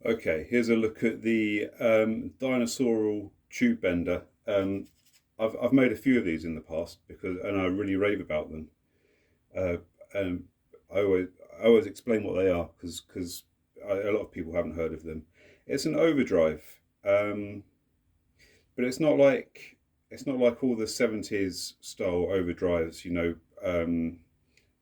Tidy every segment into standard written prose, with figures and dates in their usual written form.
Okay, here's a look at the Dinosaural Tube Bender. I've made a few of these in the past and I really rave about them. Uh, and I always explain what they are because a lot of people haven't heard of them. It's an overdrive, um, but it's not like all the '70s style overdrives.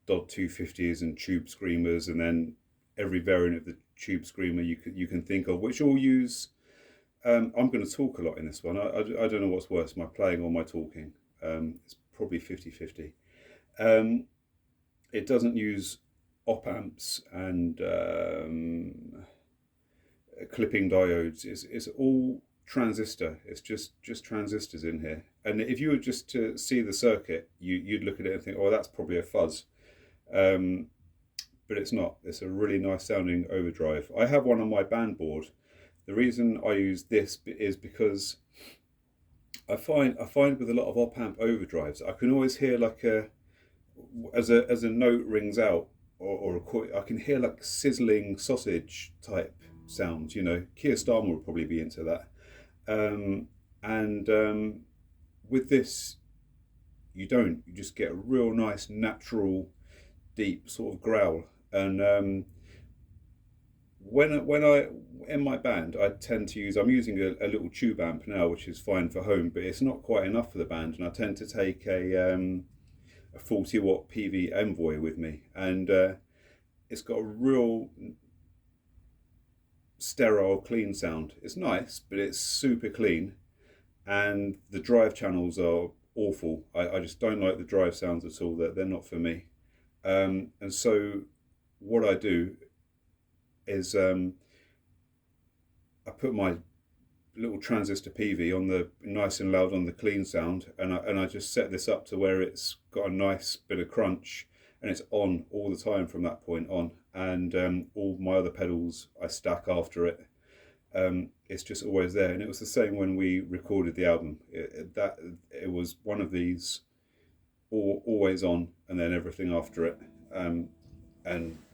Dodd 250s and Tube Screamers, and then every variant of the Tube Screamer you can think of, which all use. I'm going to talk a lot in this one. I don't know what's worse, my playing or my talking. It's probably 50-50. Um, it doesn't use op amps and clipping diodes. It's all transistor. It's just transistors in here. And if you were just to see the circuit, you'd look at it and think, oh, that's probably a fuzz. Um, but it's not. It's a really nice sounding overdrive. I have one on my band board. The reason I use this is because I find with a lot of op amp overdrives, I can always hear like as a note rings out I can hear like sizzling sausage type sounds. Keir Starmer would probably be into that. And with this, you don't. You just get a real nice natural deep sort of growl. And when I in my band, I tend to use. I'm using a little tube amp now, which is fine for home, but it's not quite enough for the band. And I tend to take a 40-watt PV Envoy with me, and it's got a real sterile, clean sound. It's nice, but it's super clean, and the drive channels are awful. I just don't like the drive sounds at all. They're not for me. And so what I do is I put my little transistor PV on the nice and loud on the clean sound, and I just set this up to where it's got a nice bit of crunch, and it's on all the time from that point on. And all my other pedals I stack after it. It's just always there, and it was the same when we recorded the album. It was one of these, always on, and then everything after it. And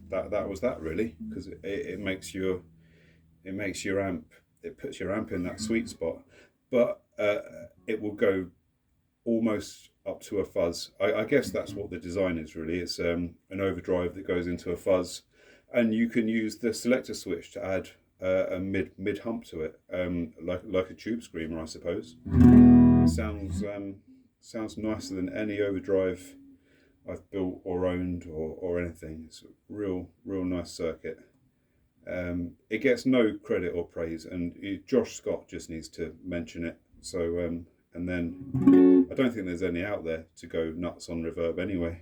that was that really, because it makes your amp, it puts your amp in that sweet spot, but it will go almost up to a fuzz. I guess that's what the design is really. It's an overdrive that goes into a fuzz, and you can use the selector switch to add a mid hump to it, like a tube screamer, I suppose. It sounds nicer than any overdrive I've built or owned or anything. It's a real nice circuit. It gets no credit or praise, and Josh Scott just needs to mention it. So and then I don't think there's any out there to go nuts on reverb anyway.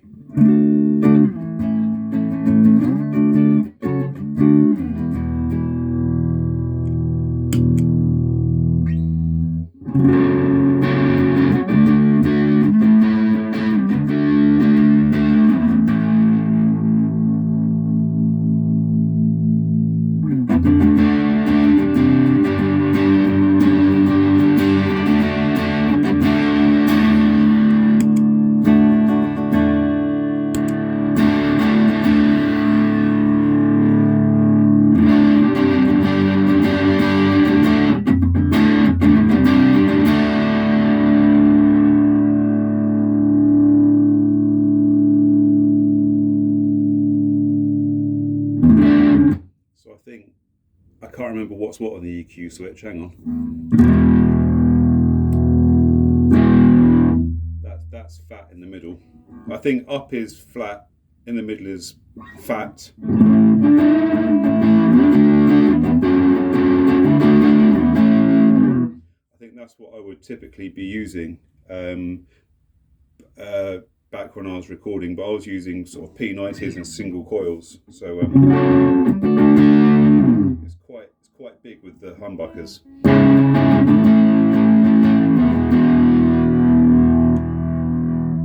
So I can't remember what's what on the EQ switch. Hang on. That's fat in the middle. I think up is flat, in the middle is fat. I think that's what I would typically be using back when I was recording, but I was using sort of P90s and single coils, so it's quite big with the humbuckers.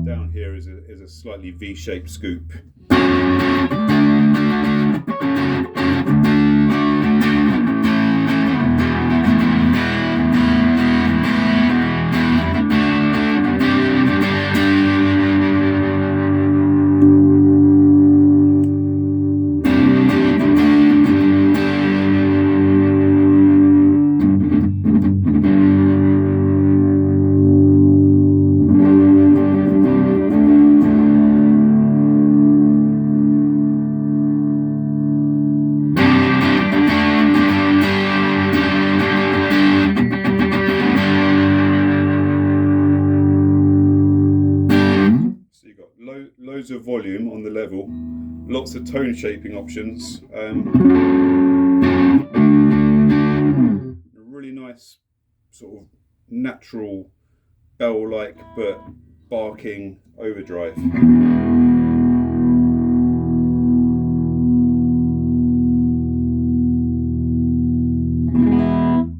Down here is a slightly V-shaped scoop. on the level, lots of tone shaping options, a really nice sort of natural bell-like but barking overdrive.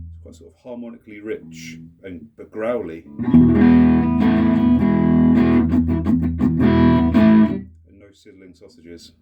It's quite sort of harmonically rich but growly. And no sizzling sausages.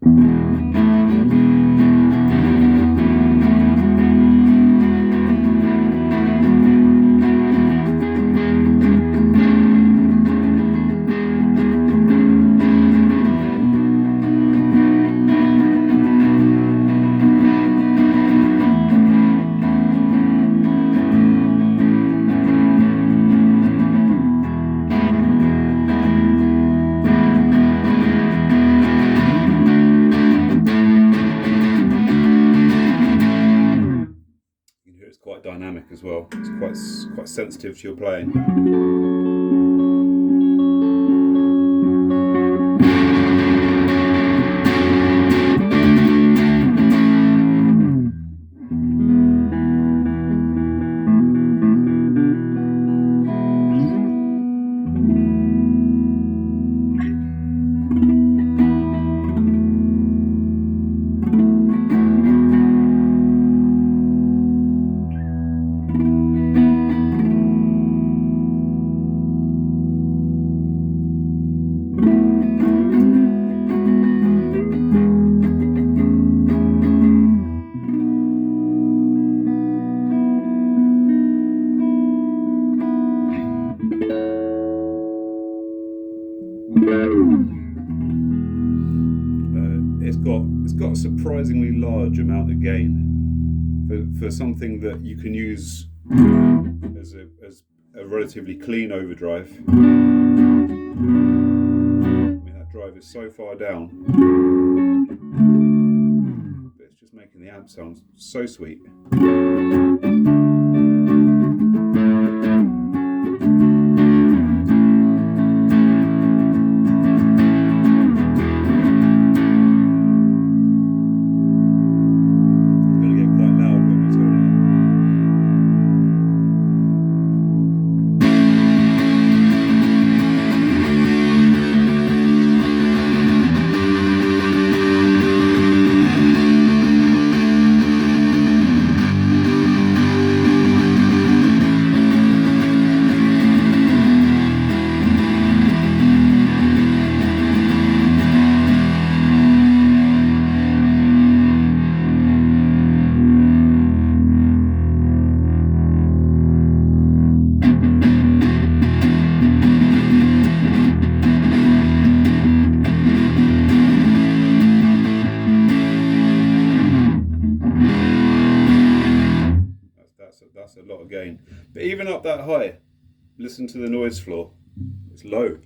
Quite dynamic as well. It's quite sensitive to your playing. It's got a surprisingly large amount of gain for something that you can use as a relatively clean overdrive. I mean, that drive is so far down, but it's just making the amp sound so sweet. That's a lot of gain. But even up that high, listen to the noise floor. It's low.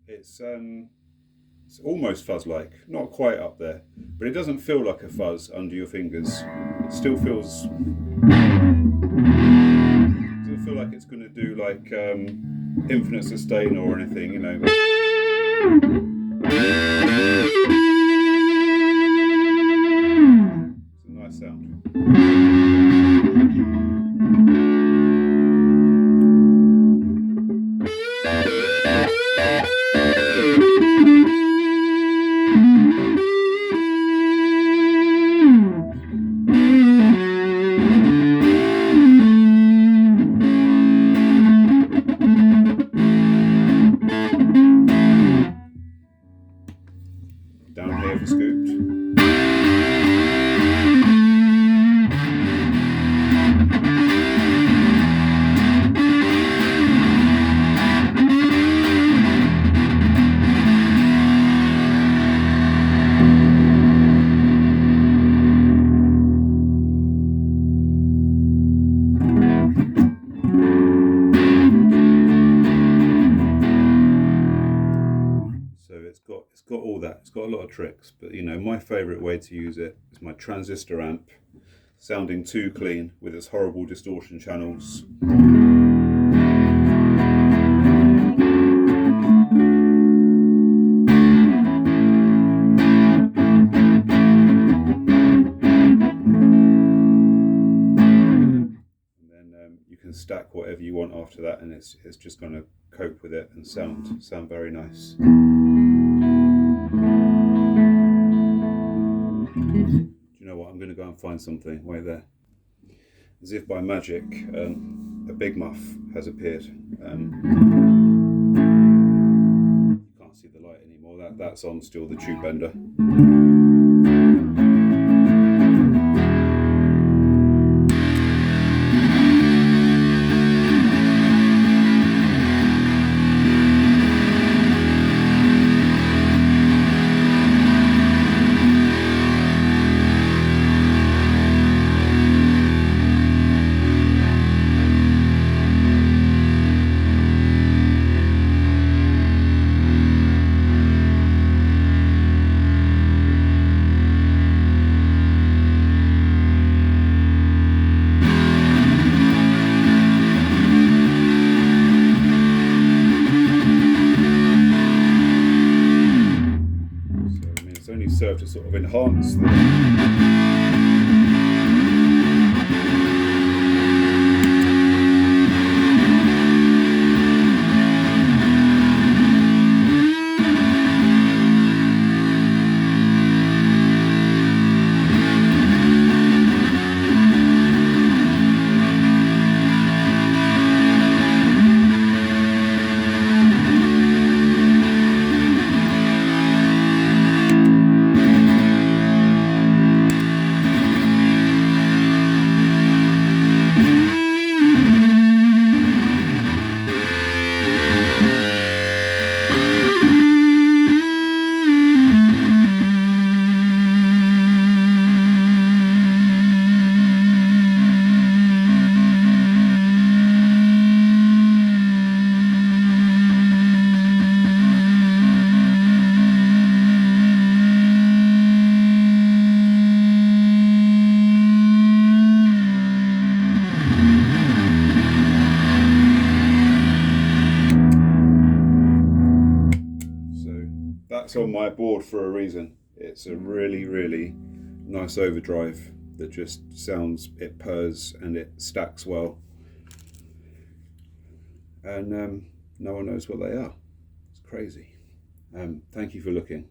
It's almost fuzz-like, not quite up there, but it doesn't feel like a fuzz under your fingers. It still feels. It doesn't feel like it's going to do like infinite sustain or anything, you know. It's a nice sound. Down here for scooped. It's got all that. It's got a lot of tricks, but you know, my favourite way to use it is my transistor amp. sounding too clean with its horrible distortion channels. You can stack whatever you want after that, and it's just going to cope with it and sound very nice. Do you know what? I'm going to go and find something. Wait there. As if by magic, a big muff has appeared. You can't see the light anymore. That's on still, the tube bender. Only serve to sort of enhance the that's on my board for a reason. It's a really, really nice overdrive that just sounds, it purrs and it stacks well. And no one knows what they are. It's crazy. Thank you for looking.